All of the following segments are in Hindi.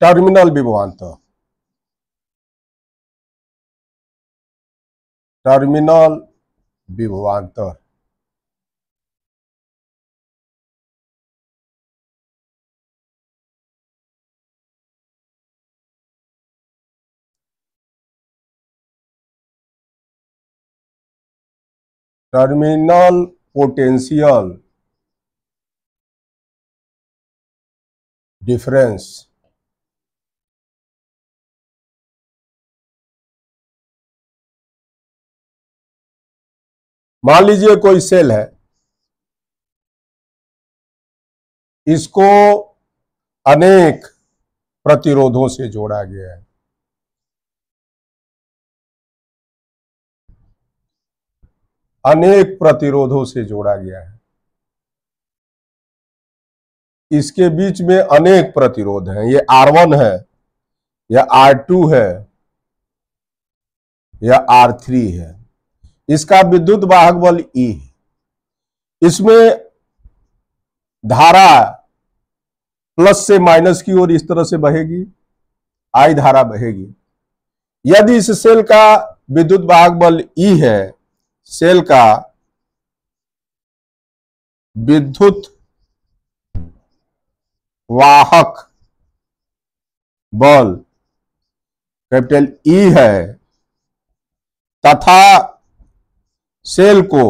टर्मिनल विभवांतर, टर्मिनल विभवांतर टर्मिनल पोटेंशियल डिफरेंस मान लीजिए कोई सेल है, इसको अनेक प्रतिरोधों से जोड़ा गया है। अनेक प्रतिरोधों से जोड़ा गया है, इसके बीच में अनेक प्रतिरोध हैं। ये R1 है, या R2 है, या R3 है। इसका विद्युत वाहक बल E है। इसमें धारा प्लस से माइनस की ओर इस तरह से बहेगी, I धारा बहेगी। यदि इस सेल का विद्युत वाहक बल E है, सेल का विद्युत वाहक बल कैपिटल E है, तथा सेल को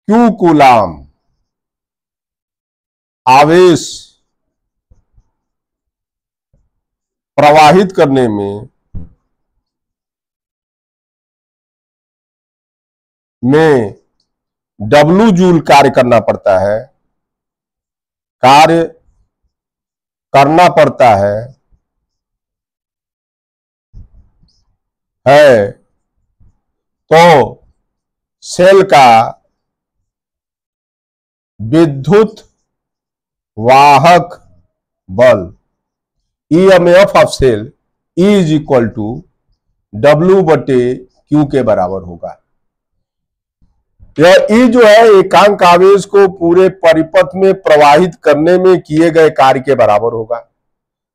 Q कूलाम आवेश प्रवाहित करने में W जूल कार्य करना पड़ता है, तो सेल का विद्युत वाहक बल EMF of cell E is equal to W/Q के बराबर होगा। यह E जो है एकांक आवेश को पूरे परिपथ में प्रवाहित करने में किए गए कार्य के बराबर होगा।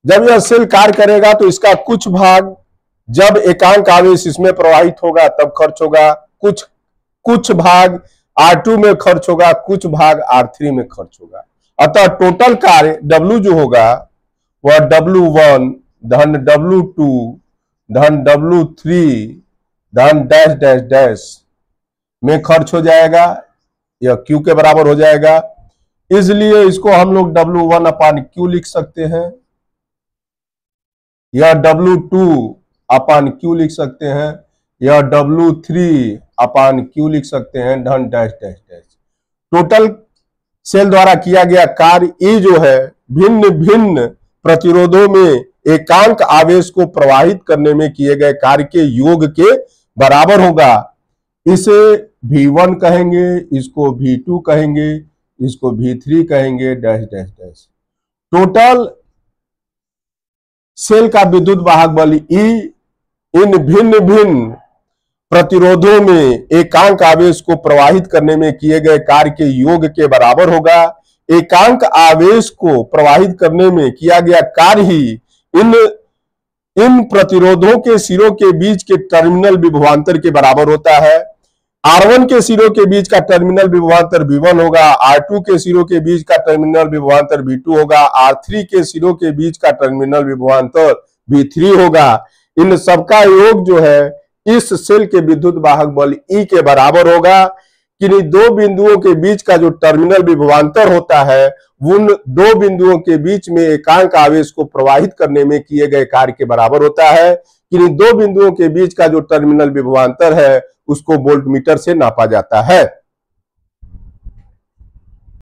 जब यह सेल कार्य करेगा तो इसका कुछ भाग जब एकांक आवेश इसमें प्रवाहित होगा तब खर्च होगा, कुछ भाग R2 में खर्च होगा, कुछ भाग R3 में खर्च होगा। अतः टोटल कार्य W जो होगा वह W1 धन W2 धन W3 धन डैश डैश डैश में खर्च हो जाएगा। यह Q के बराबर हो जाएगा। इसलिए इसको हम लोग W1/Q लिख सकते हैं, यह W2/Q लिख सकते हैं, यह W3/Q लिख सकते हैं, धन dash dash dash. Total sale द्वारा किया गया कार्य E जो है भिन्न भिन्न प्रतिरोधों में एकांक आवेश को प्रवाहित करने में किए गए कार्य के योग के बराबर होगा। इसे V1 कहेंगे, इसको V2 कहेंगे, इसको V3 कहेंगे, dash dash dash. Total sale का विद्युत वाहक बल E इन भिन्न भिन्न प्रतिरोधों में एकांक आवेश को प्रवाहित करने में किए गए कार्य के योग के बराबर होगा। एकांक आवेश को प्रवाहित करने में किया गया कार्य ही इन प्रतिरोधों के सिरों के बीच के टर्मिनल विभवांतर के बराबर होता है। R1 के सिरों के बीच का टर्मिनल विभवांतर V1 होगा, R2 के सिरों के बीच का टर्मिनल विभवांतर V2 होगा, R3 के सिरों के बीच का टर्मिनल विभवांतर V3 होगा। इन सबका योग जो है इस सेल के विद्युत वाहक बल E के बराबर होगा। किन्हीं दो बिंदुओं के बीच का जो टर्मिनल विभवांतर होता है उन दो बिंदुओं के बीच में एकांक आवेश को प्रवाहित करने में किए गए कार्य के बराबर होता है। किन्हीं दो बिंदुओं के बीच का जो टर्मिनल विभवांतर है उसको वोल्टमीटर से नापा जाता है।